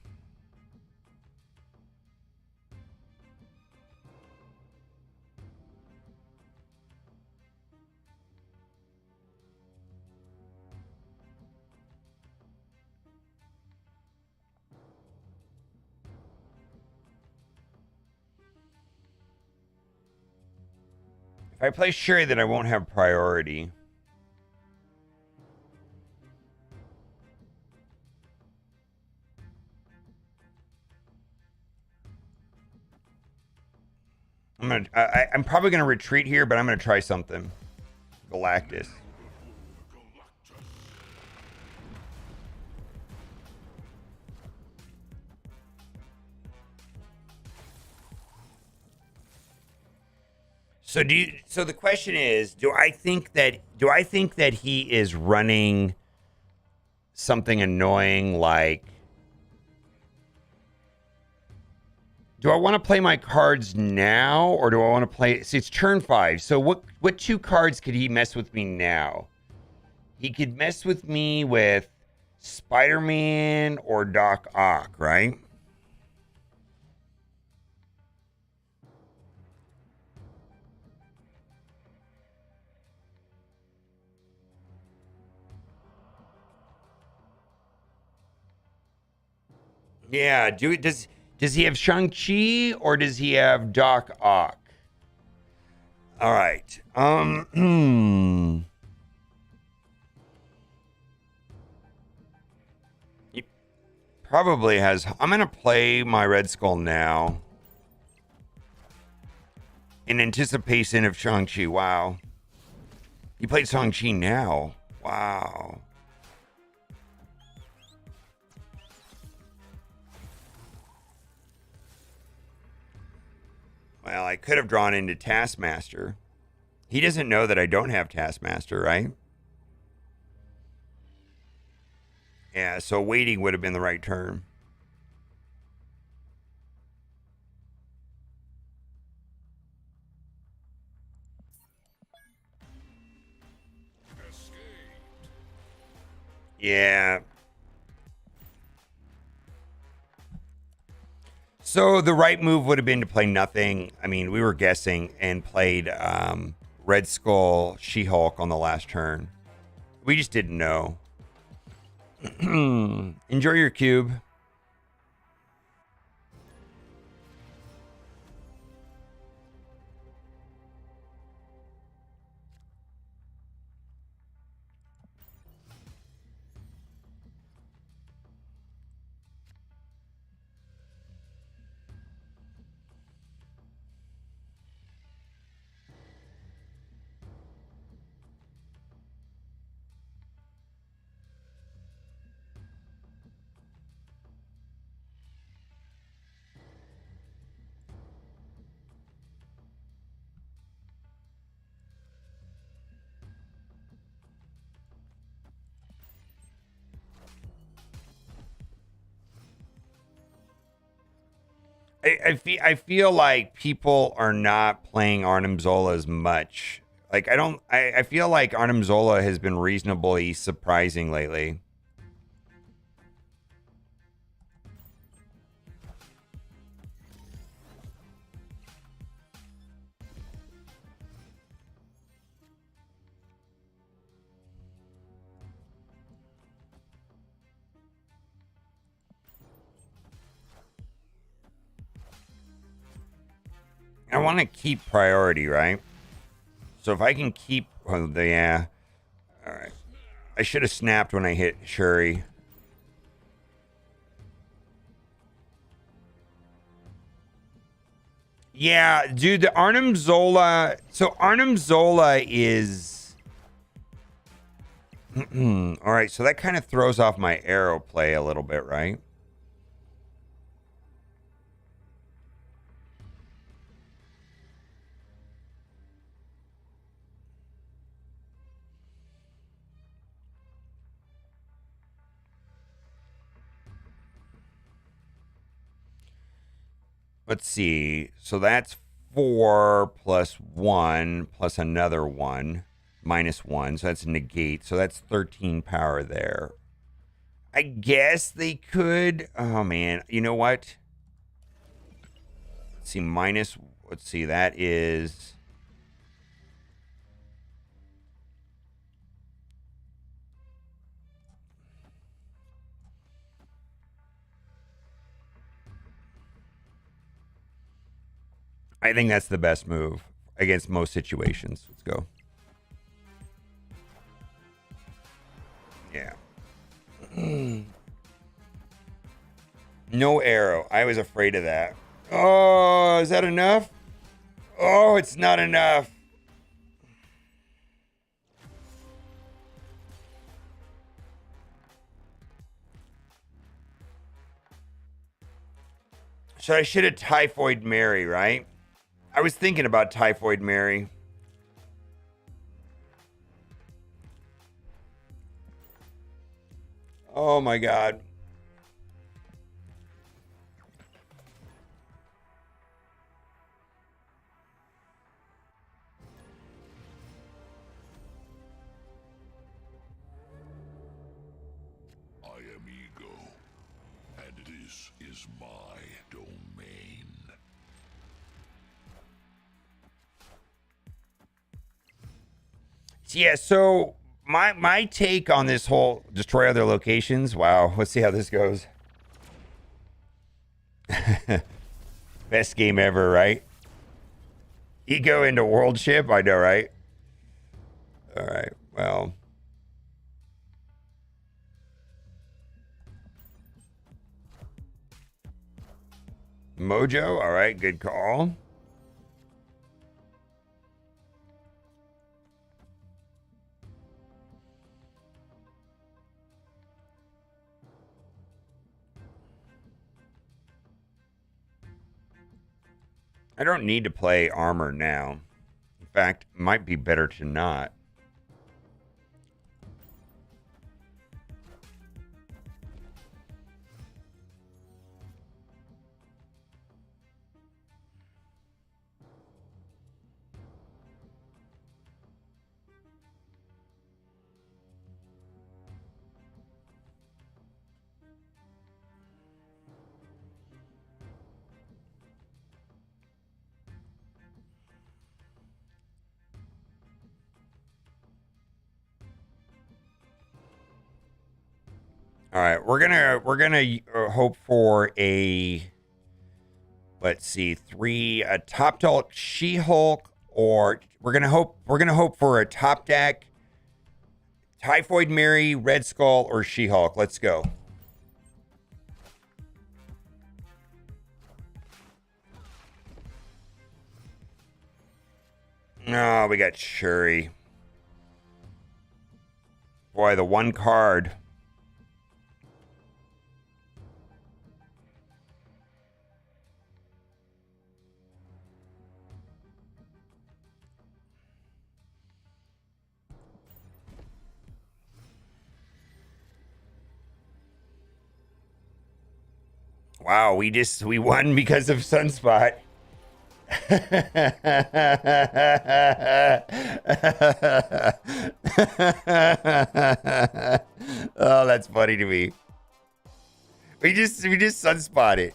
If I play Shuri, then I won't have priority. I'm probably gonna retreat here, but I'm gonna try something. Galactus. So the question is, do I think that he is running something annoying like, do I want to play my cards now, or do I want to play? See, it's turn 5. So what 2 cards could he mess with me now? He could mess with me with Spider-Man or Doc Ock, right? Yeah, does he have Shang-Chi or does he have Doc Ock? All right. He probably has. I'm gonna play my Red Skull now in anticipation of Shang-Chi. Wow. You played Shang-Chi now. Wow. Well, I could have drawn into Taskmaster. He doesn't know that I don't have Taskmaster, right? Yeah, so waiting would have been the right term. Yeah. So the right move would have been to play nothing. I mean, we were guessing and played Red Skull She-Hulk on the last turn. We just didn't know. Enjoy your cube. I feel like people are not playing Arnim Zola as much. Like I feel like Arnim Zola has been reasonably surprising lately. I want to keep priority, right? So if I can keep, yeah. All right. I should have snapped when I hit Shuri. Yeah, dude, the Arnim Zola. So Arnim Zola is. All right, so that kind of throws off my arrow play a little bit, right? Let's see. So that's 4 plus 1 plus another 1 minus 1. So that's negate. So that's 13 power there. I guess they could. Oh, man. You know what? Let's see. Let's see. That is. I think that's the best move against most situations. Let's go. Yeah. No arrow. I was afraid of that. Oh, is that enough? Oh, it's not enough. So I should have Typhoid Mary, right? I was thinking about Typhoid Mary. Oh my God. I am ego, and this is my domain. Yeah, so my take on this whole destroy other locations. Wow, let's see how this goes. Best game ever, right? Eco into world ship, I know, right? All right, well. Mojo, all right, good call. I don't need to play armor now. In fact, it might be better to not. All right, we're gonna hope for a, let's see, a top deck She-Hulk, or we're gonna hope for a top deck Typhoid Mary, Red Skull, or She-Hulk. Let's go. No, we got Shuri. Boy, the one card. Wow, we won because of Sunspot. Oh, that's funny to me. We just Sunspotted.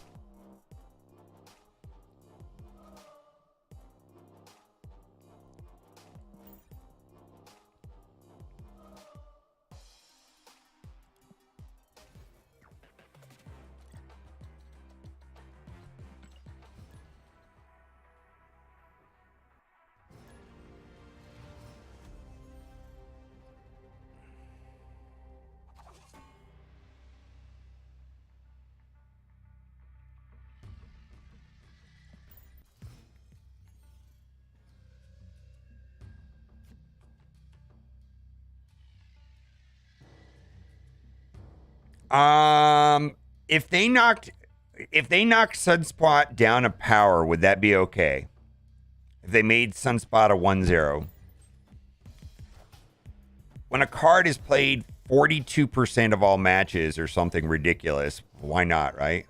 If they knocked Sunspot down a power, would that be okay? If they made Sunspot a 1-0. When a card is played 42% of all matches or something ridiculous, why not, right?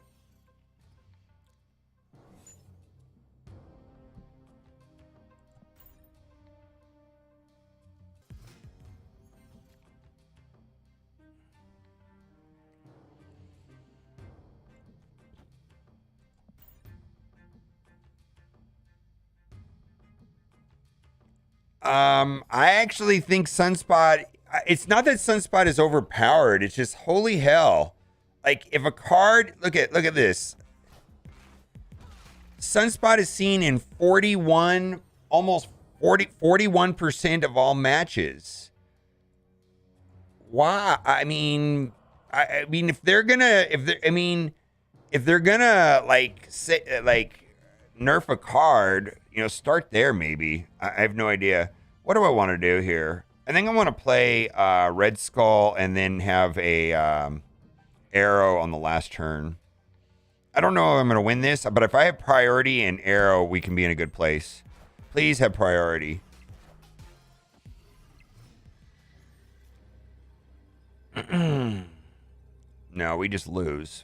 I actually think Sunspot, it's not that Sunspot is overpowered, it's just holy hell. Like if a card, look at this. Sunspot is seen in 41% of all matches. Why? I mean if they're gonna like nerf a card, start there maybe. I have no idea. What do I want to do here? I think I want to play Red Skull and then have a Aero on the last turn. I don't know if I'm going to win this, but if I have priority and Aero, we can be in a good place. Please have priority. No, we just lose.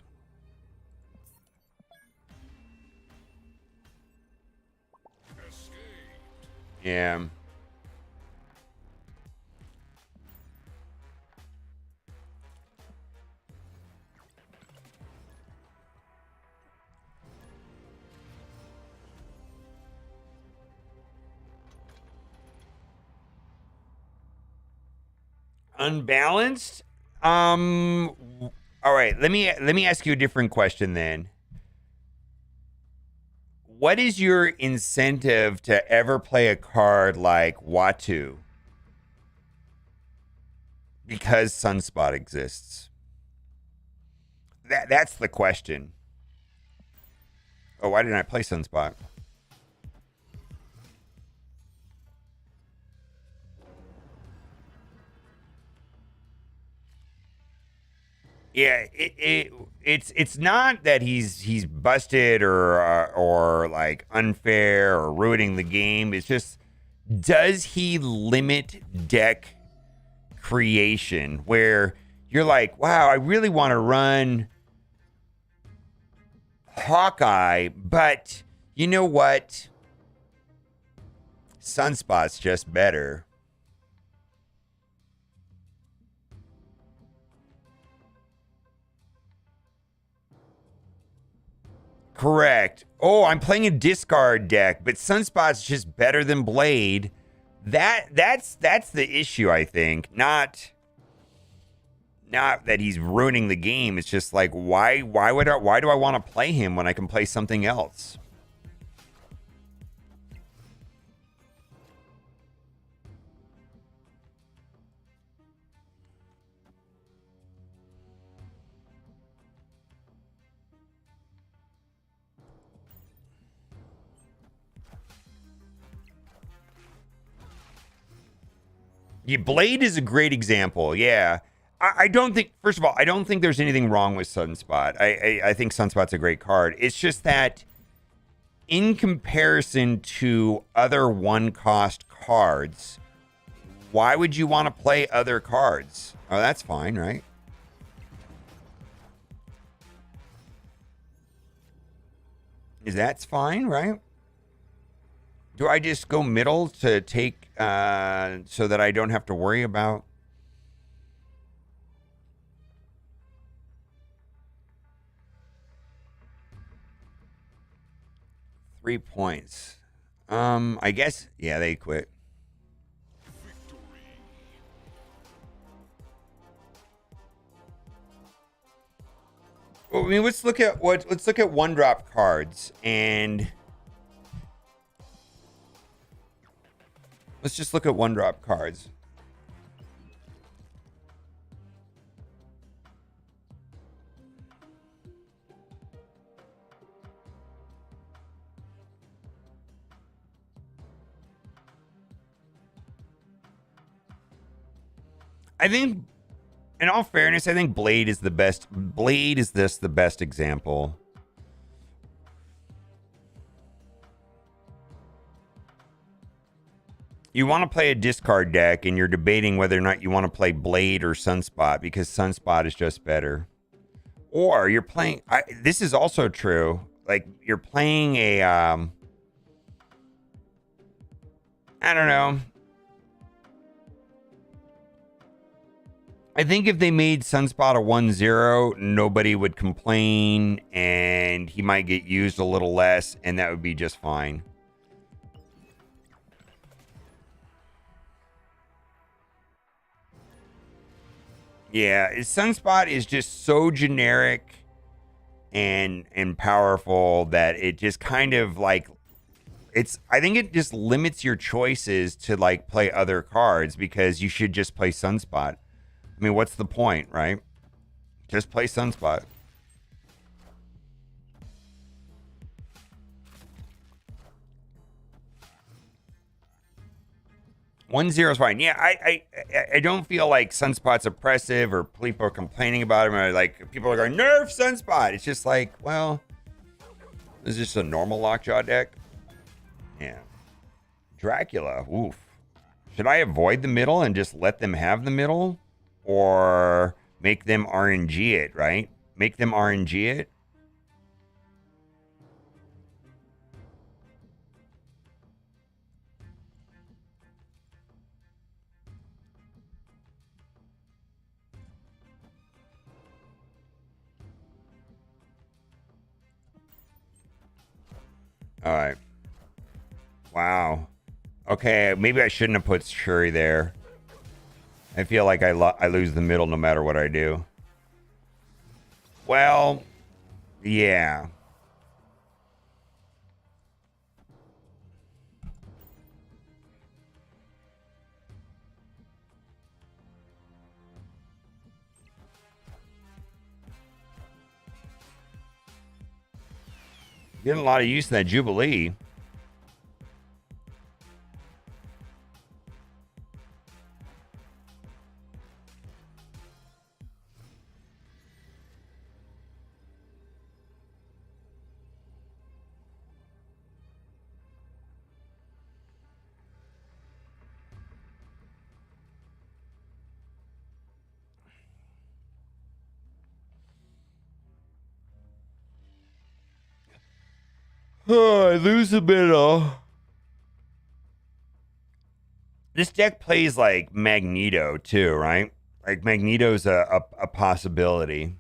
Yeah. Unbalanced? All right, let me ask you a different question then. what is your incentive to ever play a card like Watu? Because Sunspot exists. That's the question. Oh, why didn't I play Sunspot? Yeah, it's not that he's busted or like unfair or ruining the game. It's just, does he limit deck creation where you're like, wow, I really want to run Hawkeye, but you know what? Sunspot's just better. Correct. Oh, I'm playing a discard deck, but Sunspot's just better than Blade. That's the issue, I think. Not that he's ruining the game. It's just like, why do I want to play him when I can play something else? Yeah, Blade is a great example. Yeah. I don't think, first of all, I don't think there's anything wrong with Sunspot. I think Sunspot's a great card. It's just that in comparison to other one-cost cards, why would you want to play other cards? Oh, that's fine, right? That's fine, right? Do I just go middle to take so that I don't have to worry about? Three points. I guess, yeah, they quit. Well, I mean, let's look at one drop cards, and let's just look at one drop cards. I think, in all fairness, I think Blade is the best. Blade is the best example. You want to play a discard deck, and you're debating whether or not you want to play Blade or Sunspot because Sunspot is just better. Or you're playing. This is also true. Like you're playing a. I don't know. I think if they made Sunspot a 1-0, nobody would complain, and he might get used a little less, and that would be just fine. Yeah, Sunspot is just so generic and powerful that it just kind of like I think it just limits your choices to like play other cards because you should just play Sunspot. I mean, what's the point, right? Just play Sunspot. One zero is fine. Yeah, I don't feel like Sunspot's oppressive or people are complaining about him or like people are going nerf Sunspot. It's just like, well, this is just a normal Lockjaw deck. Yeah. Dracula. Oof. Should I avoid the middle and just let them have the middle? Or make them RNG it, right? Make them RNG it. All right. Wow. Okay, maybe I shouldn't have put Shuri there. I feel like I lose the middle no matter what I do. Well, yeah. Getting a lot of use in that Jubilee. Oh, I lose a bit of. This deck plays like Magneto too, right? Like Magneto's a possibility.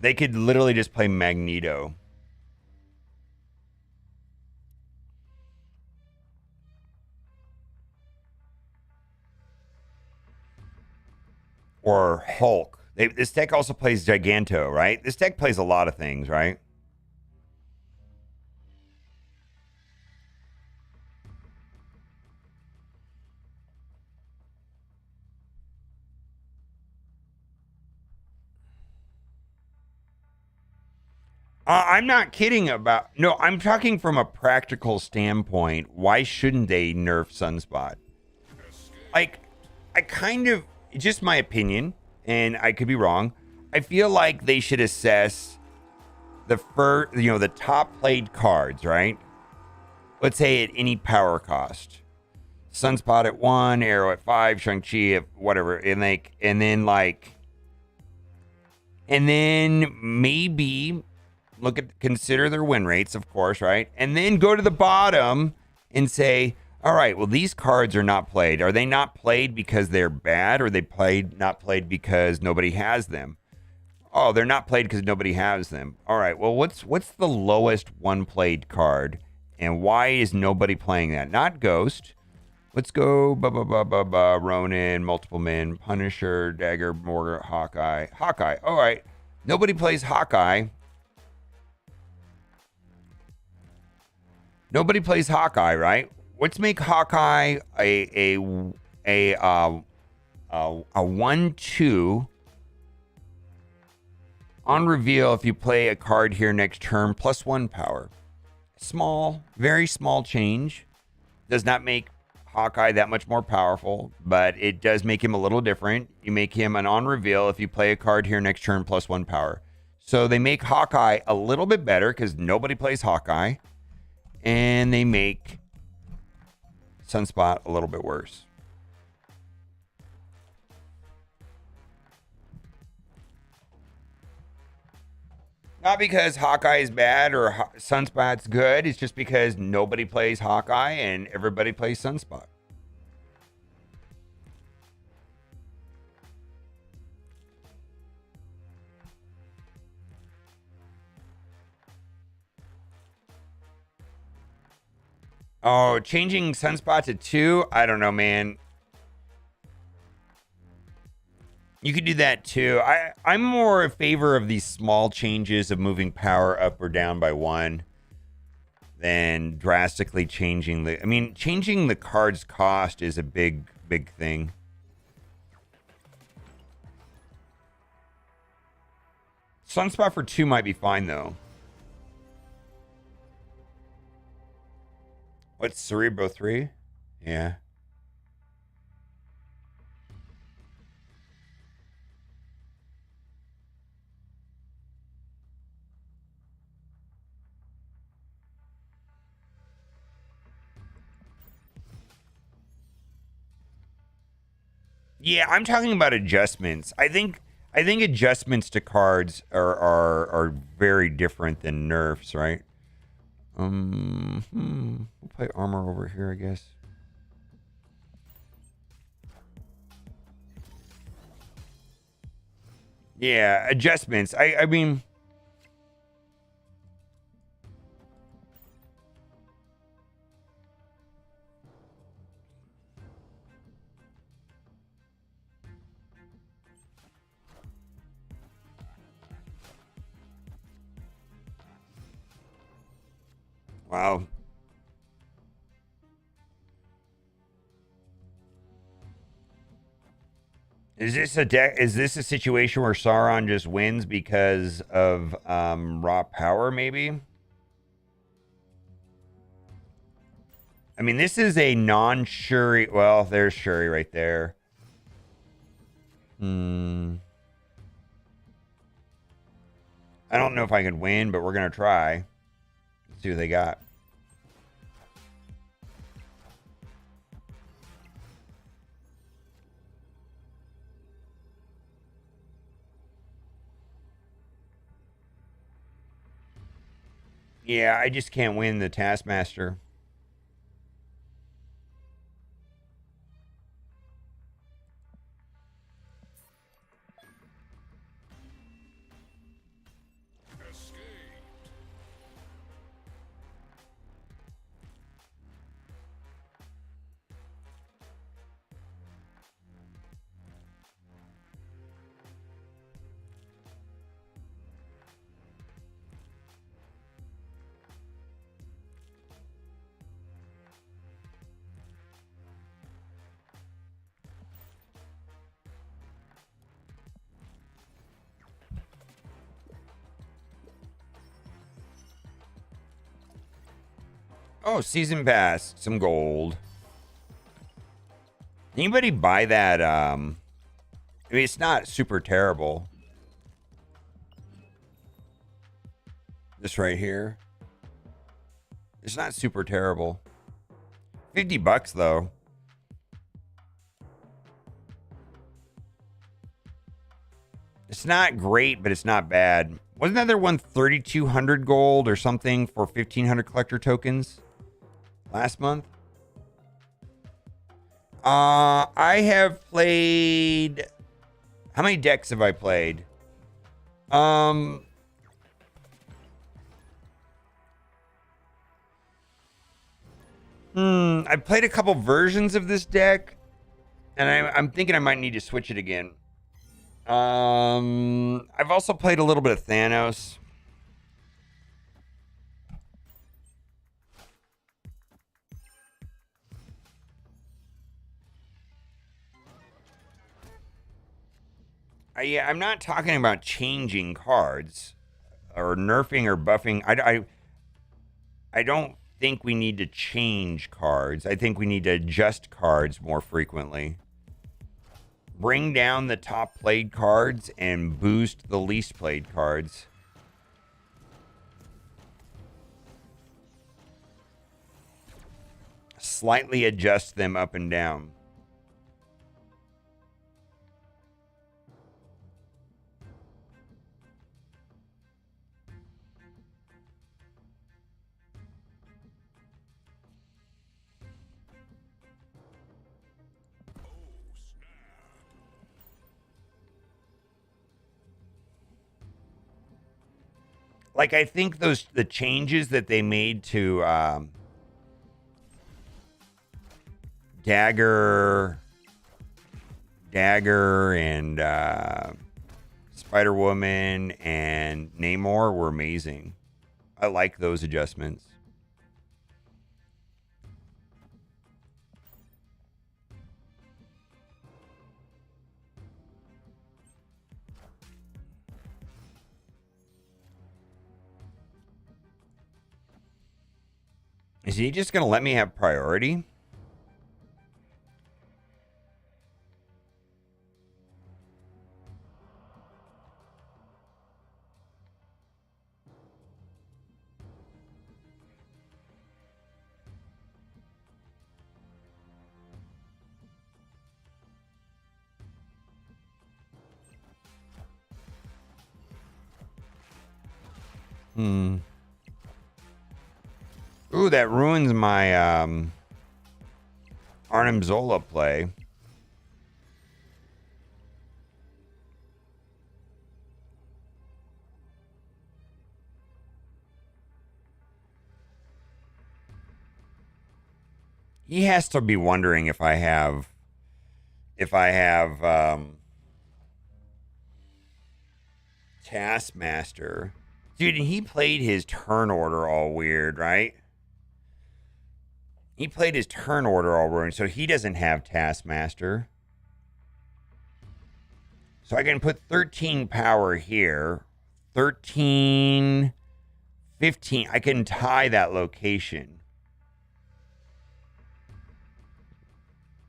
They could literally just play Magneto. Or Hulk. This deck also plays Giganto, right? This deck plays a lot of things, right? I'm not kidding about. No, I'm talking from a practical standpoint. Why shouldn't they nerf Sunspot? Like, I kind of, just my opinion, and I could be wrong. I feel like they should assess the the top played cards, right? Let's say at any power cost. Sunspot at 1, Aero at 5, Shang-Chi at whatever, and then maybe consider their win rates, of course, right? And then go to the bottom and say, all right, well, these cards are not played. Are they not played because they're bad, or are they not played because nobody has them? Oh, they're not played because nobody has them. All right, well, what's the lowest one played card, and why is nobody playing that? Not Ghost. Let's go Ronin, Multiple Men, Punisher, Dagger, Morgan, Hawkeye. Hawkeye. All right. Nobody plays Hawkeye. Nobody plays Hawkeye, right? Let's make Hawkeye a 1/2 on reveal. If you play a card here next turn, +1 power. Small, very small change. Does not make Hawkeye that much more powerful, but it does make him a little different. You make him an on reveal if you play a card here next turn, +1 power. So they make Hawkeye a little bit better because nobody plays Hawkeye, and they make Sunspot a little bit worse. Not because Hawkeye is bad or Sunspot's good. It's just because nobody plays Hawkeye and everybody plays Sunspot. Oh, changing Sunspot to 2? I don't know, man. You could do that too. I'm more in favor of these small changes of moving power up or down by 1 than drastically changing the... I mean, changing the card's cost is a big thing. Sunspot for 2 might be fine, though. What's Cerebro 3? Yeah. Yeah, I'm talking about adjustments. I think adjustments to cards are very different than nerfs, right? We'll play armor over here, I guess. Yeah, adjustments. I mean, wow. Is this a situation where Sauron just wins because of raw power, maybe? I mean, this is a non-Shuri. Well, there's Shuri right there. I don't know if I can win, but we're going to try. Let's see what they got. Yeah, I just can't win the Taskmaster. Oh, season pass, some gold. Anybody buy that? I mean, it's not super terrible. This right here. It's not super terrible. $50 though. It's not great, but it's not bad. Wasn't that there one 3,200 gold or something for 1,500 collector tokens last month? I have played. How many decks have I played? I played a couple versions of this deck, and I'm thinking I might need to switch it again. I've also played a little bit of Thanos. I'm not talking about changing cards or nerfing or buffing. I don't think we need to change cards. I think we need to adjust cards more frequently. Bring down the top played cards and boost the least played cards. Slightly adjust them up and down. Like, I think the changes that they made to Dagger and Spider-Woman and Namor were amazing. I like those adjustments. Is he just going to let me have priority? Ooh, that ruins my Arnim Zola play. He has to be wondering if I have Taskmaster. Dude, and he played his turn order all weird, right? He played his turn order all weird, so he doesn't have Taskmaster. So I can put 13 power here. 13, 15. I can tie that location.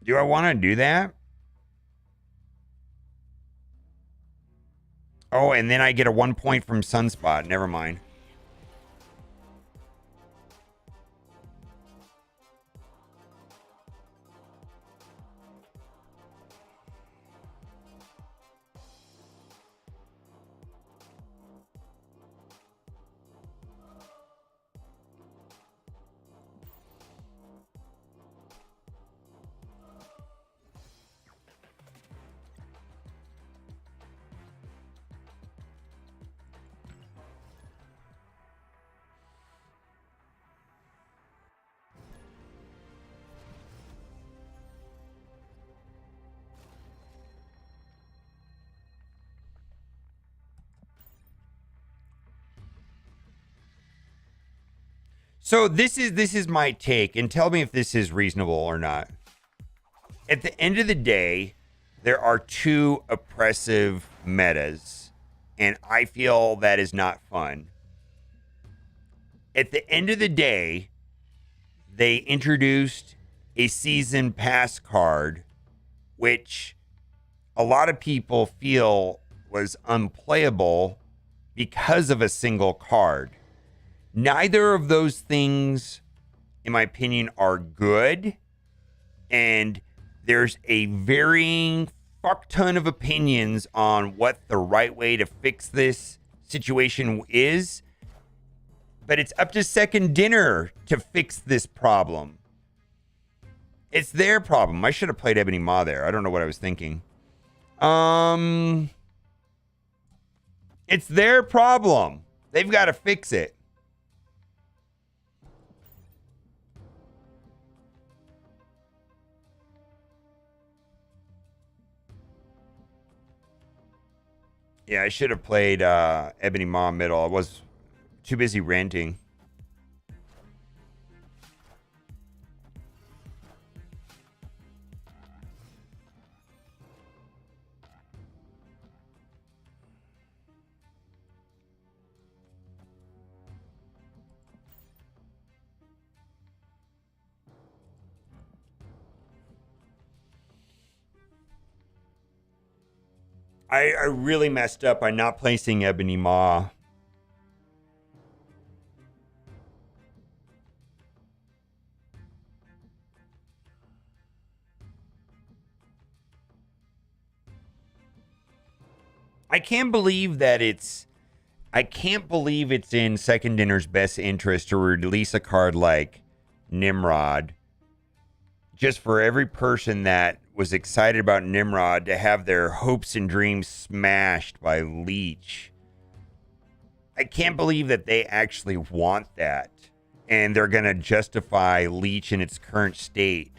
Do I want to do that? Oh, and then I get a 1 point from Sunspot. Never mind. So this is my take, and tell me if this is reasonable or not. At the end of the day, there are two oppressive metas, and I feel that is not fun. At the end of the day, they introduced a season pass card, which a lot of people feel was unplayable because of a single card. Neither of those things, in my opinion, are good. And there's a varying fuck ton of opinions on what the right way to fix this situation is. But it's up to Second Dinner to fix this problem. It's their problem. I should have played Ebony Maw there. I don't know what I was thinking. It's their problem. They've got to fix it. Yeah, I should have played Ebony Maw middle. I was too busy ranting. I really messed up by not placing Ebony Maw. I can't believe it's in Second Dinner's best interest to release a card like Nimrod just for every person that was excited about Nimrod to have their hopes and dreams smashed by Leech. I can't believe that they actually want that and they're going to justify Leech in its current state.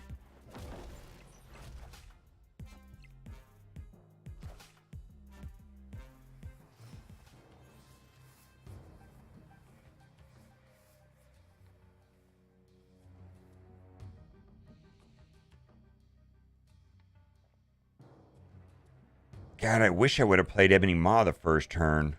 God, I wish I would have played Ebony Maw the first turn.